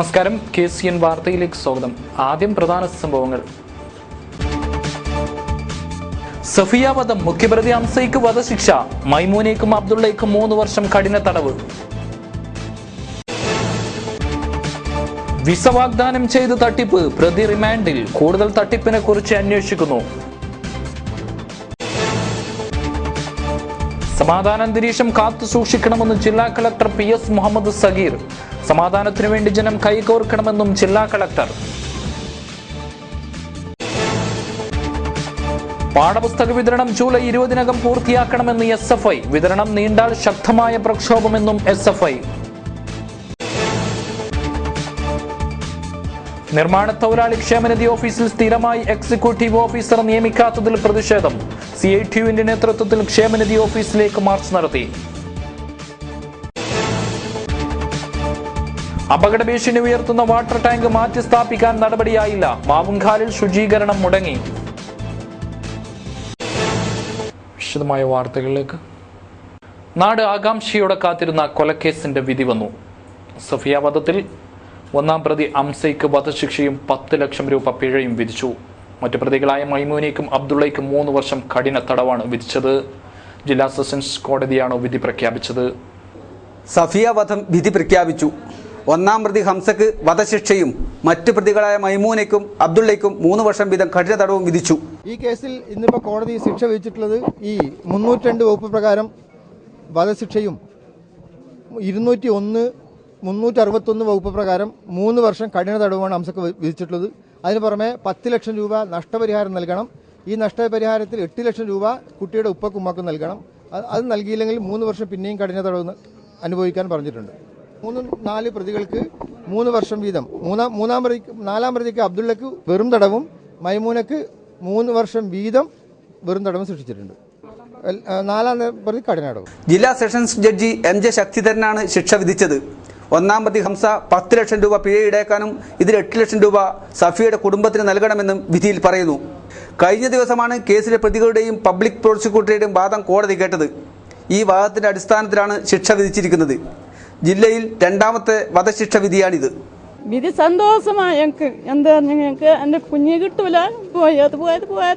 നമസ്കാരം, KCN വാർത്തയിലേക്ക് സ്വാഗതം. ആദ്യം പ്രധാന സംഭവങ്ങൾ. സഫിയ വധം, മുഖ്യപ്രതി അംസയ്ക്ക് വധശിക്ഷ, മൈമൂനയ്ക്കും അബ്ദുള്ളയ്ക്കും 3 വർഷം കഠിന തടവ്. വിസ വാഗ്ദാനം ചെയ്ത് തട്ടിപ്പ്, പ്രതി റിമാൻഡിൽ, കൂടുതൽ തട്ടിപ്പിനെ കുറിച്ച് അന്വേഷിക്കുന്നു. സമാധാനാന്തരീക്ഷം കാത്തു സൂക്ഷിക്കണമെന്ന് ജില്ലാ കളക്ടർ PS മുഹമ്മദ് സഗീർ. സമാധാനത്തിനു വേണ്ടി ജനം കൈകോർക്കണമെന്നും ജില്ലാ കളക്ടർ. പാഠപുസ്തക വിതരണം ജൂലൈ 20-നകം പൂർത്തിയാക്കണമെന്ന് SFI. വിതരണം നീണ്ടാൽ ശക്തമായ പ്രക്ഷോഭമെന്നും SFI. നിർമ്മാണ തൊഴിലാളി ക്ഷേമനിധി ഓഫീസിൽ സ്ഥിരമായി എക്സിക്യൂട്ടീവ് ഓഫീസർ നിയമിക്കാത്തതിൽ പ്രതിഷേധം. CITUവിന്റെ നേതൃത്വത്തിൽ ക്ഷേമനിധി ഓഫീസിലേക്ക് മാർച്ച് നടത്തി. അപകട ഭീഷണി ഉയർത്തുന്ന വാട്ടർ ടാങ്ക് മാറ്റി സ്ഥാപിക്കാൻ നടപടിയായില്ല. മാവുങ്കാലിൽ ശുചീകരണം മുടങ്ങി. വിശദമായ വാർത്തകളിലേക്ക്. നാട് ആകാംക്ഷയോടെ കാത്തിരുന്ന കൊലക്കേസിന്റെ വിധി വന്നു. സഫിയ വധത്തിൽ 1-ാം പ്രതി അംസയ്ക്ക് വധശിക്ഷയും 10 ലക്ഷം രൂപ പിഴയും വിധിച്ചു. മറ്റു പ്രതികളായ മൈമൂനയ്ക്കും അബ്ദുള്ളയ്ക്കും 3 വർഷം കഠിന തടവാണ് വിധിച്ചത്. ജില്ലാ സെഷൻസ് കോടതിയാണ് വിധി പ്രഖ്യാപിച്ചത്. സഫിയ വധം വിധി പ്രഖ്യാപിച്ചു. 1-ാം പ്രതി ഹംസക്ക് വധശിക്ഷയും മറ്റു പ്രതികളായ മൈമൂനയ്ക്കും അബ്ദുള്ളയ്ക്കും 3 വർഷം വീതം കഠിന തടവും വിധിച്ചു. ഈ കേസിൽ ഇന്നിപ്പോൾ കോടതി ശിക്ഷ വിധിച്ചിട്ടുള്ളത് ഈ 302 വകുപ്പ് പ്രകാരം വധശിക്ഷയും 201, 361 വകുപ്പ് പ്രകാരം 3 വർഷം കഠിന തടവുമാണ് ഹംസക്ക് വിധിച്ചിട്ടുള്ളത്. അതിന് പുറമെ 10 ലക്ഷം രൂപ നഷ്ടപരിഹാരം നൽകണം. ഈ നഷ്ടപരിഹാരത്തിൽ 8 ലക്ഷം രൂപ കുട്ടിയുടെ ഉപ്പക്കും ഉമ്മക്കും നൽകണം. അത് നൽകിയില്ലെങ്കിൽ 3 വർഷം പിന്നെയും കഠിന തടവ് അനുഭവിക്കാൻ പറഞ്ഞിട്ടുണ്ട്. 4 പ്രതികൾക്ക് 3 വർഷം വീതം. 4-ാം പ്രതിക്ക് അബ്ദുള്ളക്ക് വെറും തടവും മൈമൂനക്ക് 3 വർഷം വീതം വെറും തടവും സൃഷ്ടിച്ചിട്ടുണ്ട്. 4-ാം പ്രതി കഠിന തടവ്. ജില്ലാ സെഷൻസ് ജഡ്ജി MJ ശക്തിധരനാണ് ശിക്ഷ വിധിച്ചത്. 1-ാം പ്രതി ഹംസ 10 ലക്ഷം രൂപ പിഴ ഈടാക്കാനും ഇതിൽ 8 ലക്ഷം രൂപ സഫിയയുടെ കുടുംബത്തിന് നൽകണമെന്നും വിധിയിൽ പറയുന്നു. കഴിഞ്ഞ ദിവസമാണ് കേസിലെ പ്രതികളുടെയും പബ്ലിക് പ്രോസിക്യൂട്ടറുടെയും വാദം കോടതി കേട്ടത്. ഈ വാദത്തിന്റെ അടിസ്ഥാനത്തിലാണ് ശിക്ഷ വിധിച്ചിരിക്കുന്നത്. ജില്ലയിൽ 2-ാമത്തെ വധശിക്ഷ വിധിയാണിത്. വിധി സന്തോഷമായി ഞങ്ങൾക്ക്. എന്താ ഞങ്ങൾക്ക് എൻ്റെ കുഞ്ഞ് കിട്ടൂല, പോയത്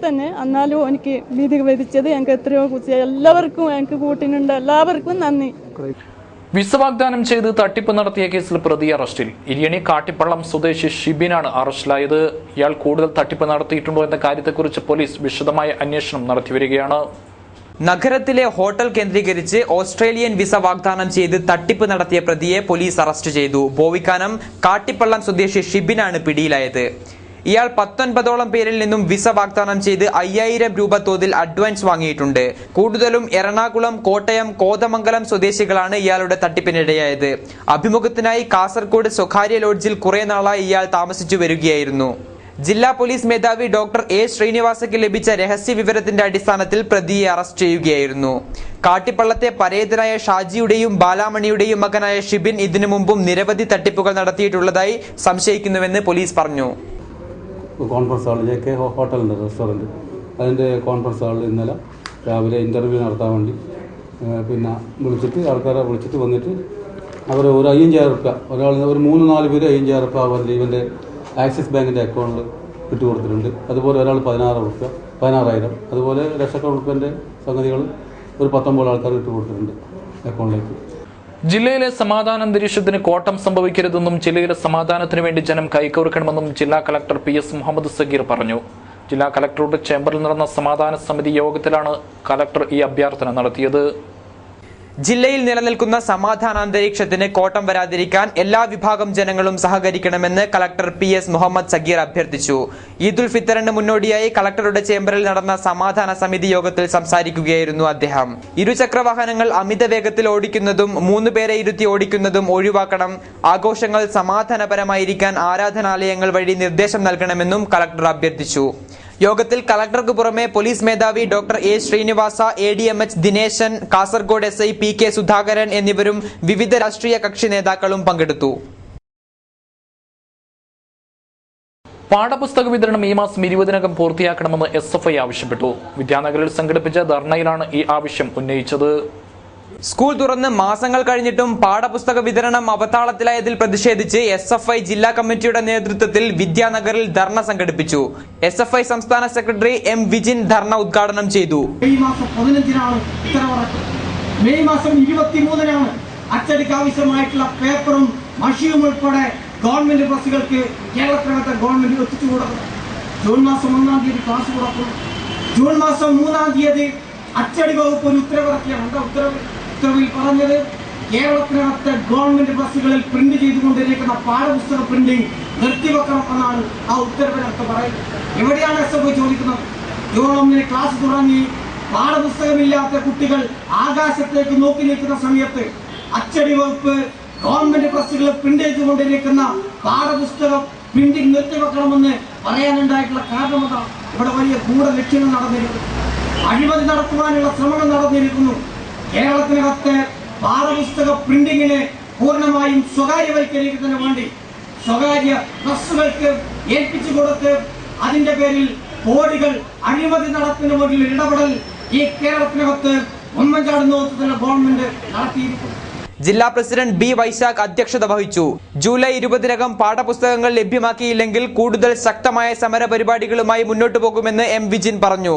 തന്നെ. എന്നാലും എനിക്ക് വിധി വിധിച്ചത് ഞങ്ങൾക്ക് എത്രയോ കുറിച്ച് എല്ലാവർക്കും ഞങ്ങൾക്ക് കൂട്ടിനുണ്ട്. എല്ലാവർക്കും നന്ദി. വിസ വാഗ്ദാനം ചെയ്ത് തട്ടിപ്പ് നടത്തിയ കേസിൽ പ്രതി അറസ്റ്റിൽ. ഇരിയണി കാട്ടിപ്പള്ളം സ്വദേശി ഷിബിനാണ് അറസ്റ്റിലായത്. ഇയാൾ കൂടുതൽ തട്ടിപ്പ് നടത്തിയിട്ടുണ്ടോ എന്ന കാര്യത്തെക്കുറിച്ച് പോലീസ് വിശദമായ അന്വേഷണം നടത്തിവരികയാണ്. നഗരത്തിലെ ഹോട്ടൽ കേന്ദ്രീകരിച്ച് ഓസ്ട്രേലിയൻ വിസ വാഗ്ദാനം ചെയ്ത് തട്ടിപ്പ് നടത്തിയ പ്രതിയെ പോലീസ് അറസ്റ്റ് ചെയ്തു. ബോവിക്കാനം കാട്ടിപ്പള്ളം സ്വദേശി ഷിബിനാണ് പിടിയിലായത്. ഇയാൾ 19ഓളം പേരിൽ നിന്നും വിസ വാഗ്ദാനം ചെയ്ത് 5000 രൂപ തോതിൽ അഡ്വാൻസ് വാങ്ങിയിട്ടുണ്ട്. കൂടുതലും എറണാകുളം, കോട്ടയം, കോതമംഗലം സ്വദേശികളാണ് ഇയാളുടെ തട്ടിപ്പിനിടയായത്. അഭിമുഖത്തിനായി കാസർഗോഡ് സ്വകാര്യ ലോഡ്ജിൽ കുറെ നാളായി ഇയാൾ താമസിച്ചു വരികയായിരുന്നു. ജില്ലാ പോലീസ് മേധാവി ഡോക്ടർ A ശ്രീനിവാസയ്ക്ക് ലഭിച്ച രഹസ്യ വിവരത്തിന്റെ അടിസ്ഥാനത്തിൽ പ്രതിയെ അറസ്റ്റ് ചെയ്യുകയായിരുന്നു. കാട്ടിപ്പള്ളത്തെ പരേതനായ ഷാജിയുടെയും ബാലാമണിയുടെയും മകനായ ഷിബിൻ ഇതിനു മുമ്പും നിരവധി തട്ടിപ്പുകൾ നടത്തിയിട്ടുള്ളതായി സംശയിക്കുന്നുവെന്ന് പോലീസ് പറഞ്ഞു. കോൺഫറൻസ് ഹാളിൽ JK ഹോട്ടലുണ്ട്, റെസ്റ്റോറൻറ്റ്. അതിൻ്റെ കോൺഫറൻസ് ഹാളിൽ ഇന്നലെ രാവിലെ ഇൻ്റർവ്യൂ നടത്താൻ വേണ്ടി ആൾക്കാരെ വിളിച്ചിട്ട് വന്നിട്ട് അവർ ഒരു 5000 റുപ്യ ഒരു 3-4 പേര് 5000 റുപ്യ അവരുടെ ഇവൻ്റെ ആക്സിസ് ബാങ്കിൻ്റെ അക്കൗണ്ടിൽ ഇട്ട് കൊടുത്തിട്ടുണ്ട്. അതുപോലെ ഒരാൾ 16,000. അതുപോലെ ലക്ഷക്കണക്കിന് റുപ്യൻ്റെ സംഗതികൾ ഒരു 19 ആൾക്കാർ ഇട്ട് കൊടുത്തിട്ടുണ്ട് അക്കൗണ്ടിലേക്ക്. ജില്ലയിലെ സമാധാന അന്തരീക്ഷത്തിന് കോട്ടം സംഭവിക്കരുതെന്നും ജില്ലയിലെ സമാധാനത്തിനു വേണ്ടി ജനം കൈകോർക്കണമെന്നും ജില്ലാ കളക്ടർ PS മുഹമ്മദ് സഗീർ പറഞ്ഞു. ജില്ലാ കളക്ടറുടെ ചേംബറിൽ നടന്ന സമാധാന സമിതി യോഗത്തിലാണ് കളക്ടർ ഈ അഭ്യർത്ഥന നടത്തിയത്. ജില്ലയിൽ നിലനിൽക്കുന്ന സമാധാന അന്തരീക്ഷത്തിന് കോട്ടം വരാതിരിക്കാൻ എല്ലാ വിഭാഗം ജനങ്ങളും സഹകരിക്കണമെന്ന് കളക്ടർ PS മുഹമ്മദ് സഗീർ അഭ്യർത്ഥിച്ചു. ഈദുൽ ഫിത്തറിന് മുന്നോടിയായി കളക്ടറുടെ ചേംബറിൽ നടന്ന സമാധാന സമിതി യോഗത്തിൽ സംസാരിക്കുകയായിരുന്നു അദ്ദേഹം. ഇരുചക്ര വാഹനങ്ങൾ അമിത വേഗത്തിൽ ഓടിക്കുന്നതും 3 പേരെ ഇരുത്തി ഓടിക്കുന്നതും ഒഴിവാക്കണം. ആഘോഷങ്ങൾ സമാധാനപരമായിരിക്കാൻ ആരാധനാലയങ്ങൾ വഴി നിർദ്ദേശം നൽകണമെന്നും കളക്ടർ അഭ്യർത്ഥിച്ചു. യോഗത്തിൽ കളക്ടർക്ക് പുറമെ പോലീസ് മേധാവി doctor A Srinivasa, ADMH Dineshan, Kasaragod SI PK Sudhakaran എന്നിവരും വിവിധ രാഷ്ട്രീയ കക്ഷി നേതാക്കളും പങ്കെടുത്തു. പാഠപുസ്തക വിതരണം ഈ മാസം 20-നകം പൂർത്തിയാക്കണമെന്ന് SFI ആവശ്യപ്പെട്ടു. വിദ്യാനഗറിൽ സംഘടിപ്പിച്ച ധർണയിലാണ് ഈ ആവശ്യം ഉന്നയിച്ചത്. സ്കൂൾ തുറന്ന് മാസങ്ങൾ കഴിഞ്ഞിട്ടും പാഠപുസ്തക വിതരണം അവതാളത്തിലായതിൽ പ്രതിഷേധിച്ച് SFI ജില്ലാ കമ്മിറ്റിയുടെ നേതൃത്വത്തിൽ വിദ്യാനഗറിൽ ധർണ സംഘടിപ്പിച്ചു. SFI സംസ്ഥാന സെക്രട്ടറി M. വിജിൻ ധർണ ഉദ്ഘാടനം ചെയ്തു. മെയ് മാസം 15-നാണ് ഉത്തരവിറക്കുന്നത്. മെയ് മാസം 23-നാണ് അച്ചടിക്ക് ആവശ്യമായിട്ടുള്ള പേപ്പറും മഷിയും ഉൾപ്പെടെ ഗവൺമെന്റ് ബസ്സുകൾക്ക് കേരളത്തിനകത്തെ ഗവൺമെന്റ് എത്തിച്ചു കൊടുക്കുന്നത്. ജൂൺ മാസം 1-ാം തീയതി ക്ലാസ് തുറക്കും. ജൂൺ മാസം 3-ാം തീയതി അച്ചടി വകുപ്പ് ഒരു ഉത്തരവിറക്കിയാണ്. ഉത്തരവിൽ പറഞ്ഞത് കേരളത്തിനകത്തെ ഗവൺമെന്റ് ബസ്സുകളിൽ പ്രിന്റ് ചെയ്തുകൊണ്ടിരിക്കുന്ന പാഠപുസ്തക പ്രിന്റിംഗ് നിർത്തിവെക്കണം എന്നാണ് ആ ഉത്തരവിനകത്ത് പറയുന്നത്. എവിടെയാണ് SFI ചോദിക്കുന്നത്? ജൂൺ 1-ന് ക്ലാസ് തുടങ്ങി പാഠപുസ്തകമില്ലാത്ത കുട്ടികൾ ആകാശത്തേക്ക് നോക്കി നിൽക്കുന്ന സമയത്ത് അച്ചടി വകുപ്പ് ഗവൺമെന്റ് ബസ്സുകളിൽ പ്രിന്റ് ചെയ്തുകൊണ്ടിരിക്കുന്ന പാഠപുസ്തക പ്രിന്റിംഗ് നിർത്തിവെക്കണമെന്ന് പറയാനുണ്ടായിട്ടുള്ള കാരണം എന്താണ്? ഇവിടെ വലിയ ഗൂഢലക്ഷ്യങ്ങൾ നടന്നിരിക്കുന്നു. അഴിമതി നടത്തുവാനുള്ള ശ്രമങ്ങൾ നടന്നിരിക്കുന്നു. കേരളത്തിനകത്തെ പാഠപുസ്തക പ്രിന്റിങ്ങിനെ പൂർണ്ണമായും സ്വകാര്യവൽക്കരിക്കുന്നതിന് വേണ്ടി സ്വകാര്യ ബസ്സുകൾക്ക് ഏൽപ്പിച്ചു കൊടുത്ത് അതിന്റെ പേരിൽ കോടികൾ അഴിമതി നടത്തുന്നതിന് വേണ്ടിയുള്ള ഇടപെടൽ ഈ കേരളത്തിനകത്ത് ഉമ്മൻചാണ്ടി നേതൃത്വത്തിലുള്ള ഗവൺമെന്റ് നടത്തിയിരിക്കുന്നു. ജില്ലാ പ്രസിഡന്റ് B. വൈശാഖ് അധ്യക്ഷത വഹിച്ചു. ജൂലൈ 20-നകം പാഠപുസ്തകങ്ങൾ ലഭ്യമാക്കിയില്ലെങ്കിൽ കൂടുതൽ ശക്തമായ സമര പരിപാടികളുമായി മുന്നോട്ടു പോകുമെന്ന് M. വിജിൻ പറഞ്ഞു.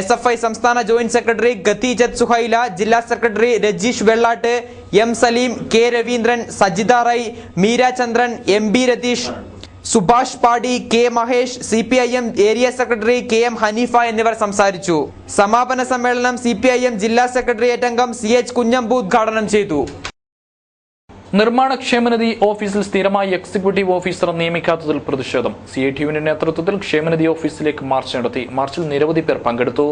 SFI സംസ്ഥാന ജോയിന്റ് സെക്രട്ടറി ഗതീജത്ത് സുഹൈല, ജില്ലാ secretary Rajeesh Vellatt, M. Saleem, K. Raveendran, Sajitha Rai, Meera Chandran, MB Ratheesh, Subhash Padi, K. Mahesh, CPIM area secretary KM Haneefa എന്നിവർ സംസാരിച്ചു. സമാപന സമ്മേളനം CPIM ജില്ലാ സെക്രട്ടേറിയറ്റ് അംഗം CH കുഞ്ഞമ്പു ഉദ്ഘാടനം ചെയ്തു. നിർമ്മാണ ക്ഷേമനിധി ഓഫീസിൽ സ്ഥിരമായി എക്സിക്യൂട്ടീവ് ഓഫീസറെ നിയമിക്കാത്തതിൽ പ്രതിഷേധം. CITUവിന്റെ നേതൃത്വത്തിൽ ക്ഷേമനിധി ഓഫീസിലേക്ക് മാർച്ച് നടത്തി. മാർച്ചിൽ നിരവധി പേർ പങ്കെടുത്തു.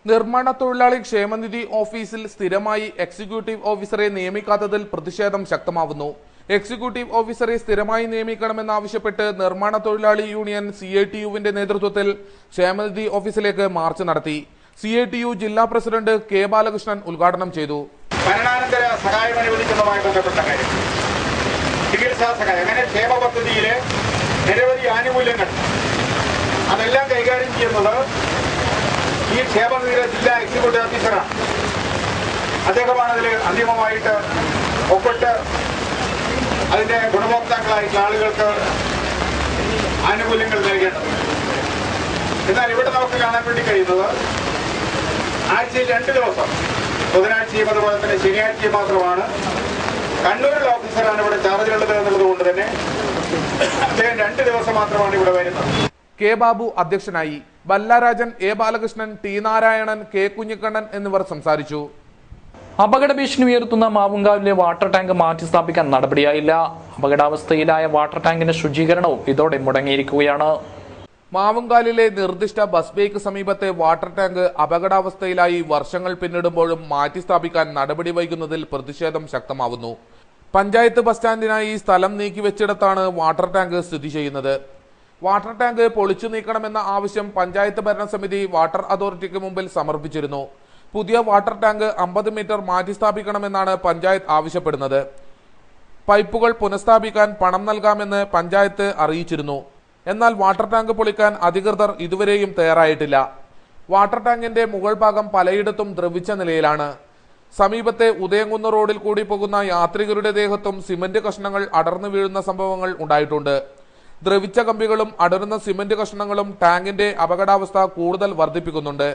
നിർമ്മാണ തൊഴിലാളി ക്ഷേമനിധി ഓഫീസിൽ സ്ഥിരമായി എക്സിക്യൂട്ടീവ് ഓഫീസറെ നിയമിക്കാത്തതിൽ പ്രതിഷേധം ശക്തമാവുന്നു. എക്സിക്യൂട്ടീവ് ഓഫീസറെ സ്ഥിരമായി നിയമിക്കണമെന്നാവശ്യപ്പെട്ട് നിർമ്മാണ തൊഴിലാളി യൂണിയൻ CITUവിന്റെ നേതൃത്വത്തിൽ ക്ഷേമനിധി ഓഫീസിലേക്ക് മാർച്ച് നടത്തി. CITU ജില്ലാ പ്രസിഡന്റ് K. ബാലകൃഷ്ണൻ ഉദ്ഘാടനം ചെയ്തു. മരണാനന്തര സഹായം അനുവദിക്കുന്നതുമായി ബന്ധപ്പെട്ട കാര്യം, ചികിത്സാ സഹായം, അങ്ങനെ ക്ഷേമ പദ്ധതിയിലെ നിരവധി ആനുകൂല്യങ്ങൾ അതെല്ലാം കൈകാര്യം ചെയ്യുന്നത് ഈ ക്ഷേമനിധിയിലെ ജില്ലാ എക്സിക്യൂട്ടീവ് ഓഫീസറാണ്. അദ്ദേഹമാണ് അതിൽ അന്തിമമായിട്ട് ഒപ്പിട്ട് അതിന്റെ ഗുണഭോക്താക്കളായിട്ടുള്ള ആളുകൾക്ക് ആനുകൂല്യങ്ങൾ നൽകേണ്ടത്. എന്നാൽ ഇവിടെ നമുക്ക് കാണാൻ വേണ്ടി കഴിയുന്നത് ആഴ്ചയിൽ 2 ദിവസം, ബുധനാഴ്ചയും അതുപോലെ തന്നെ ശനിയാഴ്ചയും മാത്രമാണ് കണ്ണൂരിലെ ഓഫീസറാണ് ഇവിടെ ചാർജിലുള്ളത് എന്നുള്ളത് കൊണ്ട് തന്നെ അദ്ദേഹം 2 ദിവസം മാത്രമാണ് ഇവിടെ വരുന്നത്. K. ബാബു അധ്യക്ഷനായി. ബല്ലാരാജൻ, A. Balakrishnan, T. Narayanan, K. Kunhikannan എന്നിവർ സംസാരിച്ചു. അപകട ഭീഷണി ഉയർത്തുന്ന മാവുങ്കാവിലെ വാട്ടർ ടാങ്ക് മാറ്റി സ്ഥാപിക്കാൻ നടപടിയായില്ല. അപകടാവസ്ഥയിലായ വാട്ടർ ടാങ്കിന്റെ ശുചീകരണവും ഇതോടെ മുടങ്ങിയിരിക്കുകയാണ്. മാവുങ്കാലിലെ നിർദ്ദിഷ്ട ബസ് ബേക്ക് സമീപത്തെ വാട്ടർ ടാങ്ക് അപകടാവസ്ഥയിലായി വർഷങ്ങൾ പിന്നിടുമ്പോഴും മാറ്റി സ്ഥാപിക്കാൻ നടപടി വൈകുന്നതിൽ പ്രതിഷേധം ശക്തമാവുന്നു. പഞ്ചായത്ത് ബസ് സ്റ്റാൻഡിനായി സ്ഥലം നീക്കിവെച്ചിടത്താണ് വാട്ടർ ടാങ്ക് സ്ഥിതി ചെയ്യുന്നത്. വാട്ടർ ടാങ്ക് പൊളിച്ചു നീക്കണമെന്ന ആവശ്യം പഞ്ചായത്ത് ഭരണസമിതി വാട്ടർ അതോറിറ്റിക്ക് മുമ്പിൽ സമർപ്പിച്ചിരുന്നു. പുതിയ വാട്ടർ ടാങ്ക് 50 മീറ്റർ മാറ്റി സ്ഥാപിക്കണമെന്നാണ് പഞ്ചായത്ത് ആവശ്യപ്പെടുന്നത്. പൈപ്പുകൾ പുനഃസ്ഥാപിക്കാൻ പണം നൽകാമെന്ന് പഞ്ചായത്ത് അറിയിച്ചിരുന്നു. എന്നാൽ വാട്ടർ ടാങ്ക് പൊളിക്കാൻ അധികൃതർ ഇതുവരെയും തയ്യാറായിട്ടില്ല. വാട്ടർ ടാങ്കിന്റെ മുകൾ ഭാഗം പലയിടത്തും ദ്രവിച്ച നിലയിലാണ്. സമീപത്തെ ഉദയംകുന്ന് റോഡിൽ കൂടി പോകുന്ന യാത്രികരുടെ ദേഹത്തും സിമന്റ് കഷ്ണങ്ങൾ അടർന്നു വീഴുന്ന സംഭവങ്ങൾ ഉണ്ടായിട്ടുണ്ട്. ദ്രവിച്ച കമ്പികളും അടരുന്ന സിമന്റ് കഷ്ണങ്ങളും ടാങ്കിന്റെ അപകടാവസ്ഥ കൂടുതൽ വർദ്ധിപ്പിക്കുന്നുണ്ട്.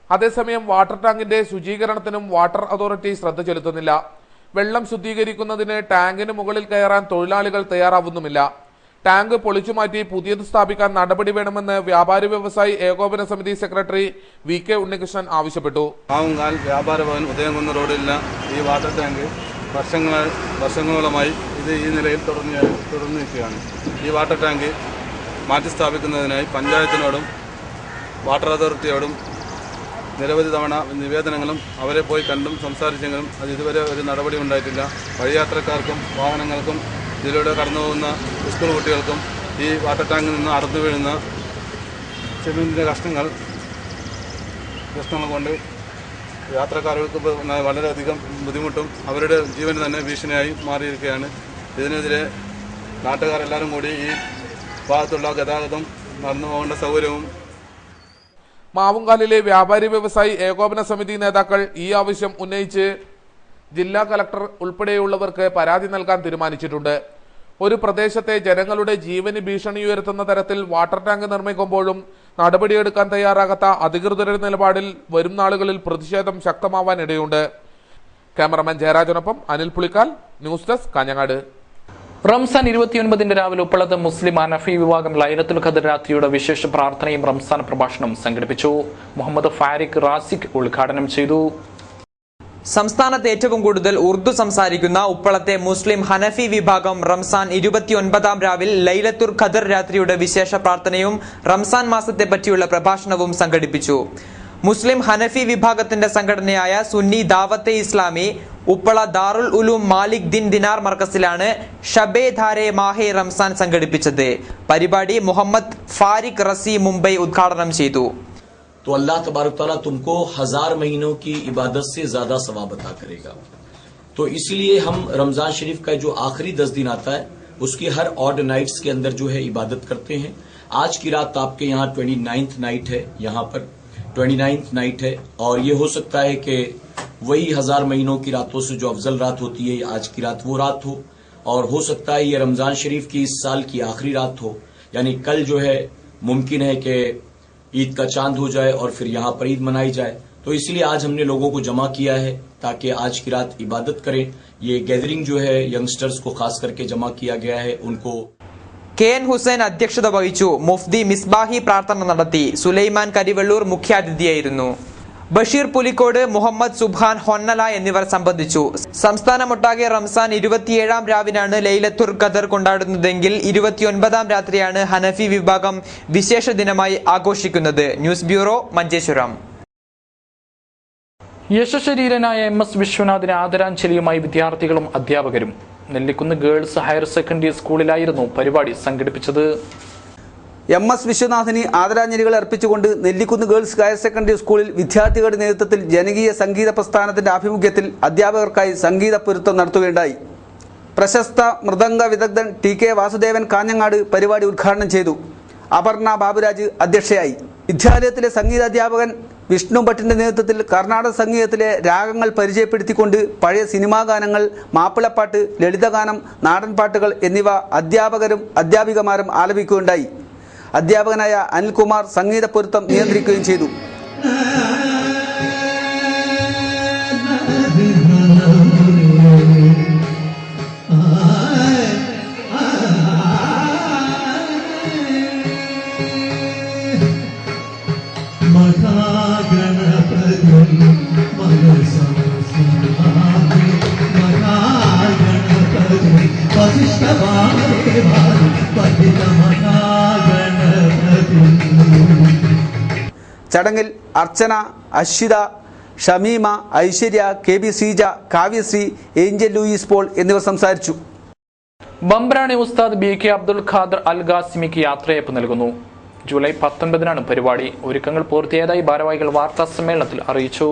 അതേസമയം വാട്ടർ ടാങ്കിന്റെ ശുചീകരണത്തിനും വാട്ടർ അതോറിറ്റി ശ്രദ്ധ ചെലുത്തുന്നില്ല. വെള്ളം ശുദ്ധീകരിക്കുന്നതിന് ടാങ്കിന് മുകളിൽ കയറാൻ തൊഴിലാളികൾ തയ്യാറാവുന്നുമില്ല. ടാങ്ക് പൊളിച്ചുമാറ്റി പുതിയത് സ്ഥാപിക്കാൻ നടപടി വേണമെന്ന് വ്യാപാരി വ്യവസായി ഏകോപന സമിതി സെക്രട്ടറി VK ഉണ്ണികൃഷ്ണൻ ആവശ്യപ്പെട്ടു. മാവുങ്കാൽ വ്യാപാര ഭവൻ ഉദയംകുന്ന് റോഡിലുള്ള ഈ വാട്ടർ ടാങ്ക് വർഷങ്ങളോളമായി ഇത് ഈ നിലയിൽ തുടർന്നു നിൽക്കുകയാണ്. ഈ വാട്ടർ ടാങ്ക് മാറ്റി സ്ഥാപിക്കുന്നതിനായി പഞ്ചായത്തിനോടും വാട്ടർ അതോറിറ്റിയോടും നിരവധി തവണ നിവേദനങ്ങളും അവരെ പോയി കണ്ടും സംസാരിച്ചെങ്കിലും അത് ഇതുവരെ ഒരു നടപടി ഉണ്ടായിട്ടില്ല. വഴിയാത്രക്കാർക്കും വാഹനങ്ങൾക്കും ഇതിലൂടെ കടന്നു പോകുന്ന സ്കൂൾ കുട്ടികൾക്കും ഈ വാട്ടർ ടാങ്കിൽ നിന്ന് അടർന്നു വീഴുന്ന സിമന്റിൻ്റെ കഷ്ണങ്ങൾ കൊണ്ട് യാത്രക്കാർക്ക് വളരെയധികം ബുദ്ധിമുട്ടും അവരുടെ ജീവന് തന്നെ ഭീഷണിയായി മാറിയിരിക്കുകയാണ്. ഇതിനെതിരെ നാട്ടുകാരെല്ലാവരും കൂടി ഈ ഭാഗത്തുള്ള ഗതാഗതം നടന്നു പോകേണ്ട സൗകര്യവും മാവുങ്കാലിലെ വ്യാപാരി വ്യവസായി ഏകോപന സമിതി നേതാക്കൾ ഈ ആവശ്യം ഉന്നയിച്ച് ജില്ലാ കലക്ടർ ഉൾപ്പെടെയുള്ളവർക്ക് പരാതി നൽകാൻ തീരുമാനിച്ചിട്ടുണ്ട്. ഒരു പ്രദേശത്തെ ജനങ്ങളുടെ ജീവന് ഭീഷണി ഉയർത്തുന്ന തരത്തിൽ വാട്ടർ ടാങ്ക് നിർമ്മിക്കുമ്പോഴും നടപടിയെടുക്കാൻ തയ്യാറാകാത്ത അധികൃതരുടെ നിലപാടിൽ വരും നാളുകളിൽ പ്രതിഷേധം ശക്തമാവാനിടയുണ്ട്. ക്യാമറമാൻ ജയരാജനൊപ്പം അനിൽ പുളിക്കാൽ, ന്യൂസ് ഡെസ്ക്, കാഞ്ഞങ്ങാട്. റംസാൻ 29 രാവിലെ ഉപ്പളത്ത് മുസ്ലിം ഹനഫി വിഭാഗം ലൈലത്തുൽ ഖദർ രാത്രിയുടെ വിശേഷ പ്രാർത്ഥനയും റംസാൻ പ്രഭാഷണവും സംഘടിപ്പിച്ചു. മുഹമ്മദ് ഫാരിഖ് റാസിഖ് ഉദ്ഘാടനം ചെയ്തു. സംസ്ഥാനത്ത് ഏറ്റവും കൂടുതൽ ഉറുദു സംസാരിക്കുന്ന ഉപ്പളത്തെ മുസ്ലിം ഹനഫി വിഭാഗം റംസാൻ 29 രാവിൽ ലൈലത്തുൽ ഖദർ രാത്രിയുടെ വിശേഷ പ്രാർത്ഥനയും റംസാൻ മാസത്തെ പറ്റിയുള്ള പ്രഭാഷണവും സംഘടിപ്പിച്ചു. മുസ്ലിം ഹനഫി വിഭാഗത്തിന്റെ സംഘടനയായ സുന്നി ദാവത്തെ ഇസ്ലാമി ഉപ്പള ദാറുൽ ഉലൂം മാലിക് ദിൻ ദിനാർ മർക്കസിലാണ് ഷബേ ധാരെ മാഹെ റംസാൻ സംഘടിപ്പിച്ചത്. പരിപാടി മുഹമ്മദ് ഫാരിഖ് റസി മുംബൈ ഉദ്ഘാടനം ചെയ്തു. तो अल्लाह तबारक तआला तुमको 1000 महीनों की इबादत से ज्यादा सवाब अता करेगा। तो इसलिए हम रमजान शरीफ का जो आखिरी 10 दिन आता है उसकी हर ऑड नाइट्स के अंदर जो है इबादत करते हैं। आज की रात आपके यहाँ 29th नाइट है, यहाँ पर 29th नाइट है और ये हो सकता है कि वही 1000 महीनों की रातों से जो अफजल रात होती है आज की रात वो रात हो, और हो सकता है ये रमजान शरीफ की इस साल की आखिरी रात हो, यानी कल जो है मुमकिन है कि ईद का चांद हो जाए और फिर यहाँ पर ईद मनाई जाए। तो इसलिए आज हमने लोगों को जमा किया है ताकि आज की रात इबादत करें। ये गैदरिंग जो है यंगस्टर्स को खास करके जमा किया गया है। उनको KN ഹുസൈൻ അധ്യക്ഷത വഹിച്ചു. മുഫ്തി മിസ്ബാഹി പ്രാർത്ഥന നടത്തി. സുലൈമാൻ കരിവള്ളൂർ മുഖ്യാതിഥിയായിരുന്നു. ബഷീർ പുലിക്കോട്, മുഹമ്മദ് സുബ്ഹാൻ ഹൊന്നല എന്നിവർ സംബന്ധിച്ചു. സംസ്ഥാനമൊട്ടാകെ റംസാൻ 27 രാവിനാണ് ലൈലത്തുൽ ഖദർ കൊണ്ടാടുന്നതെങ്കിൽ 29 രാത്രിയാണ് ഹനഫി വിഭാഗം വിശേഷ ദിനമായി ആഘോഷിക്കുന്നത്. News bureau, Manjeshwaram. യശശരീരനായ MS വിശ്വനാഥിന് ആദരാഞ്ജലിയുമായി വിദ്യാർത്ഥികളും അധ്യാപകരും. നെല്ലിക്കുന്ന് ഗേൾസ് ഹയർ സെക്കൻഡറി സ്കൂളിലായിരുന്നു പരിപാടി സംഘടിപ്പിച്ചത്. MS വിശ്വനാഥിന് ആദരാഞ്ജലികൾ അർപ്പിച്ചുകൊണ്ട് നെല്ലിക്കുന്ന് ഗേൾസ് ഹയർ സെക്കൻഡറി സ്കൂളിൽ വിദ്യാർത്ഥികളുടെ നേതൃത്വത്തിൽ ജനകീയ സംഗീത പ്രസ്ഥാനത്തിന്റെ ആഭിമുഖ്യത്തിൽ അധ്യാപകർക്കായി സംഗീത പൊരുത്തം നടത്തുകയുണ്ടായി. പ്രശസ്ത മൃദംഗ വിദഗ്ധൻ TK വാസുദേവൻ കാഞ്ഞങ്ങാട് പരിപാടി ഉദ്ഘാടനം ചെയ്തു. അപർണ ബാബുരാജ് അധ്യക്ഷയായി. വിദ്യാലയത്തിലെ സംഗീതാധ്യാപകൻ വിഷ്ണു ഭട്ടിന്റെ നേതൃത്വത്തിൽ കർണാടക സംഗീതത്തിലെ രാഗങ്ങൾ പരിചയപ്പെടുത്തിക്കൊണ്ട് പഴയ സിനിമാ ഗാനങ്ങൾ, മാപ്പിളപ്പാട്ട്, ലളിതഗാനം, നാടൻ പാട്ടുകൾ എന്നിവ അധ്യാപകരും അധ്യാപികമാരും ആലപിക്കുകയുണ്ടായി. അധ്യാപകനായ അനിൽകുമാർ സംഗീത പൊരുത്തം നിയന്ത്രിക്കുകയും ചെയ്തു. ചടങ്ങിൽ Archana, Ashwitha, Shameema, Aishwarya, KB Sreeja, Kavyasree, Angel Louis Paul എന്നിവർ സംസാരിച്ചു. ബംബ്രാണി ഉസ്താദ് BK അബ്ദുൽ ഖാദർ അൽ ഖാസിമിക്ക് യാത്രയയപ്പ് നൽകുന്നു. ജൂലൈ 19 പരിപാടി. ഒരുക്കങ്ങൾ പൂർത്തിയായതായി ഭാരവാഹികൾ വാർത്താ സമ്മേളനത്തിൽ അറിയിച്ചു.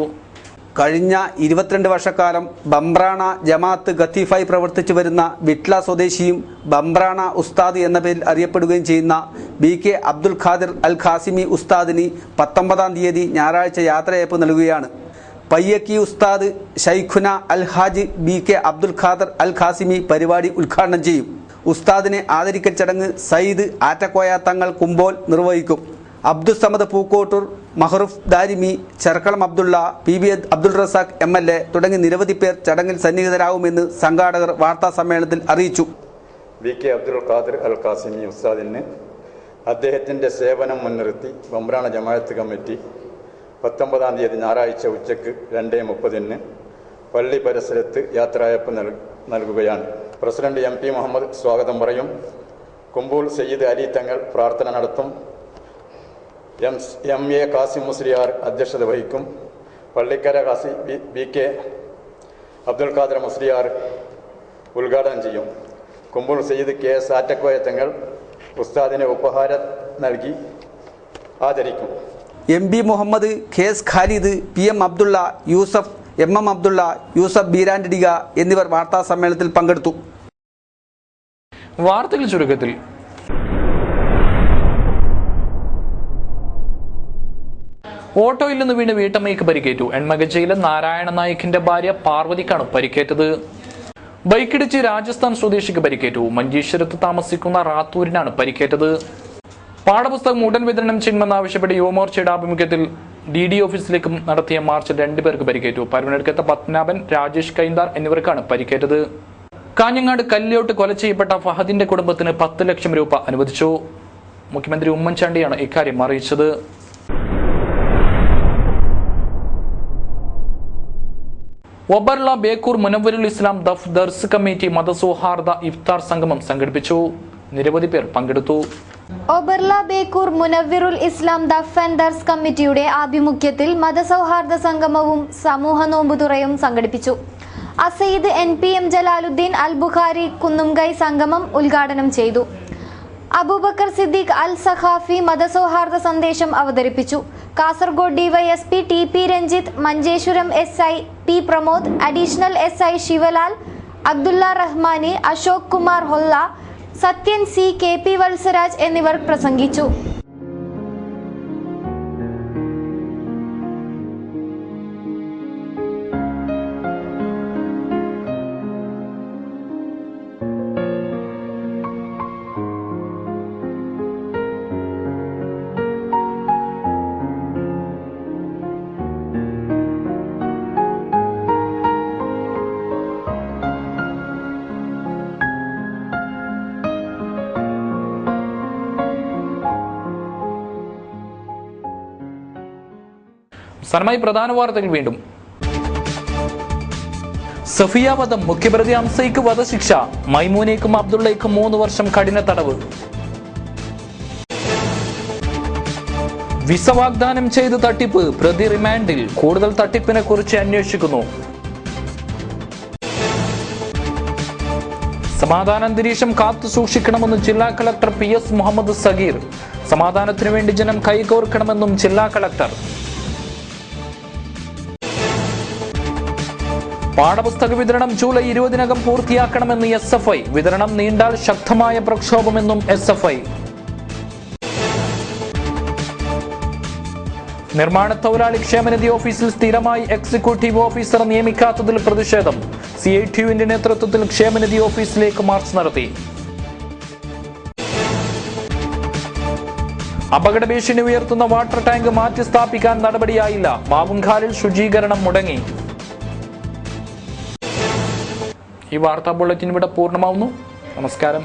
കഴിഞ്ഞ 22 വർഷക്കാലം ബംബ്രാണ ജമാഅത്ത് ഖത്തീഫായി പ്രവർത്തിച്ചു വരുന്ന വിട്ല സ്വദേശിയും ബംബ്രാണ ഉസ്താദ് എന്ന പേരിൽ അറിയപ്പെടുകയും ചെയ്യുന്ന BK അബ്ദുൽ ഖാദിർ അൽ ഖാസിമി ഉസ്താദിന് 19 തീയതി ഞായറാഴ്ച യാത്രയയപ്പ് നൽകുകയാണ്. പയ്യക്കി ഉസ്താദ് ഷൈഖുന അൽ ഹാജ് BK അബ്ദുൽ ഖാദർ അൽ ഖാസിമി പരിപാടി ഉദ്ഘാടനം ചെയ്യും. ഉസ്താദിനെ ആദരിക്കൽ ചടങ്ങ് സയ്യിദ് ആറ്റക്കോയ തങ്ങൾ കുമ്പോൽ നിർവഹിക്കും. അബ്ദുസമദ് പൂക്കോട്ടൂർ, മഹറൂഫ് ദാരിമി, ചെർക്കളം അബ്ദുള്ള, PB അബ്ദുൾ റസാഖ് MLA തുടങ്ങി നിരവധി പേർ ചടങ്ങിൽ സന്നിഹിതരാകുമെന്ന് സംഘാടകർ വാർത്താ സമ്മേളനത്തിൽ അറിയിച്ചു. BK അബ്ദുൽ ഖാദിർ അൽ ഖാസിമി ഉസ്താദിന് അദ്ദേഹത്തിൻ്റെ സേവനം മുൻനിർത്തി ബംബ്രാണ ജമാഅത്ത് കമ്മിറ്റി 19 തീയതി ഞായറാഴ്ച ഉച്ചയ്ക്ക് 2:30 പള്ളി പരിസരത്ത് യാത്രയയപ്പ് നൽകുകയാണ്. പ്രസിഡന്റ് MP മുഹമ്മദ് സ്വാഗതം പറയും. കുമ്പൂൾ സയ്യിദ് അലി തങ്ങൾ പ്രാർത്ഥന നടത്തും. MA കാസിം മുസ്ലിയാർ അധ്യക്ഷത വഹിക്കും. പള്ളിക്കര കാസി BK അബ്ദുൽ ഖാദർ മുസ്ലിയാർ ഉദ്ഘാടനം ചെയ്യും. കുമ്പൂൾ സയ്യിദ് KS ആറ്റക്കോയ തങ്ങൾ ഉസ്താദിനെ ഉപഹാരം നൽകി ആദരിക്കും. MB Muhammad, KS Khalid, PM Abdulla, Yusuf, MM Abdulla, Yusuf ബീരാൻഡിക എന്നിവർ വാർത്താ സമ്മേളനത്തിൽ പങ്കെടുത്തു. വാർത്തകൾ ചുരുക്കത്തിൽ. ഓട്ടോയിൽ നിന്ന് വീണ് വീട്ടമ്മയ്ക്ക് പരിക്കേറ്റു. എൺമകജയിലെ നാരായണ നായിക്കിന്റെ ഭാര്യ പാർവതിക്കാണ് പരിക്കേറ്റത്. ബൈക്കിടിച്ച് രാജസ്ഥാൻ സ്വദേശിക്ക് പരിക്കേറ്റു. മഞ്ചേശ്വരത്ത് താമസിക്കുന്ന റാത്തൂരിനാണ് പരിക്കേറ്റത്. പാഠപുസ്തകം ഉടൻ വിതരണം ചെയ്യണമെന്നാവശ്യപ്പെട്ട് യുവമോർച്ചയുടെ ആഭിമുഖ്യത്തിൽ DD ഓഫീസിലേക്ക് നടത്തിയ മാർച്ചിൽ 2 പേർക്ക് പരിക്കേറ്റു. പരവനടുക്കത്തെ പത്മനാഭൻ, രാജേഷ് കൈന്താർ എന്നിവർക്കാണ് പരിക്കേറ്റത്. കാഞ്ഞങ്ങാട് കല്യോട്ട് കൊല ചെയ്യപ്പെട്ട ഫഹദിന്റെ കുടുംബത്തിന് 10 ലക്ഷം രൂപ അനുവദിച്ചു. മുഖ്യമന്ത്രി ഉമ്മൻചാണ്ടിയാണ് ഇക്കാര്യം അറിയിച്ചത്. ഒബർല ബേക്കൂർ മുനവ്വരുൽ ഇസ്ലാം ദഫ് ദർസ് കമ്മിറ്റി മതസൗഹാർദ്ദ ഇഫ്താർ സംഗമം സംഘടിപ്പിച്ചു. നിരവധി പേർ പങ്കെടുത്തു. ഒബർല ബേക്കൂർ മുനവ്വിറുൽ ഇസ്ലാം ദഫ് ആൻഡ് ദർസ് കമ്മിറ്റിയുടെ ആഭിമുഖ്യത്തിൽ മതസൗഹാർദ്ദ സംഗമവും സമൂഹ നോമ്പുതുറയും സംഘടിപ്പിച്ചു. അസയ്യിദ് NPM ജലാലുദ്ദീൻ അൽ ബുഖാരി കുന്നുംകൈ സംഗമം ഉദ്ഘാടനം ചെയ്തു. അബൂബക്കർ സിദ്ദീഖ് അൽ സഖാഫി മതസൗഹാർദ്ദ സന്ദേശം അവതരിപ്പിച്ചു. Kasaragod DYSP TP Ranjith, Manjeshwaram SI P Pramod, additional SI Shivalal, Abdulla Rahmani, Ashok Kumar ഹൊല്ല, Sathyan C, KP Valsaraj എന്നിവർ പ്രസംഗിച്ചു. സനമായി പ്രധാന വാർത്തകൾ വീണ്ടും. സഫിയ വധം, മുഖ്യപ്രതി അംസയ്ക്ക് വധശിക്ഷ. മൈമൂനയ്ക്കും അബ്ദുള്ളയ്ക്കും 3 വർഷം കഠിന തടവ്. വിസ വാഗ്ദാനം ചെയ്ത് തട്ടിപ്പ്, പ്രതി റിമാൻഡിൽ. കൂടുതൽ തട്ടിപ്പിനെ കുറിച്ച് അന്വേഷിക്കുന്നു. സമാധാന അന്തരീക്ഷം കാത്തു സൂക്ഷിക്കണമെന്ന് ജില്ലാ കളക്ടർ PS മുഹമ്മദ് സഗീർ. സമാധാനത്തിനു വേണ്ടി ജനം കൈകോർക്കണമെന്നും ജില്ലാ കളക്ടർ. പാഠപുസ്തക വിതരണം ജൂലൈ 20-നകം പൂർത്തിയാക്കണമെന്ന് SFI. വിതരണം നീണ്ടാൽ ശക്തമായ പ്രക്ഷോഭമെന്നും SFI. നിർമ്മാണ തൊഴിലാളി ക്ഷേമനിധി ഓഫീസിൽ സ്ഥിരമായി എക്സിക്യൂട്ടീവ് ഓഫീസർ നിയമിക്കാത്തതിൽ പ്രതിഷേധം. CITUവിന്റെ നേതൃത്വത്തിൽ ക്ഷേമനിധി ഓഫീസിലേക്ക് മാർച്ച് നടത്തി. അപകട ഭീഷണി ഉയർത്തുന്ന വാട്ടർ ടാങ്ക് മാറ്റി സ്ഥാപിക്കാൻ നടപടിയായില്ല. മാവുങ്കാലിൽ ശുചീകരണം മുടങ്ങി. ഈ വാർത്താ ബുള്ളറ്റിൻ ഇവിടെ പൂർണ്ണമാവുന്നു. നമസ്കാരം.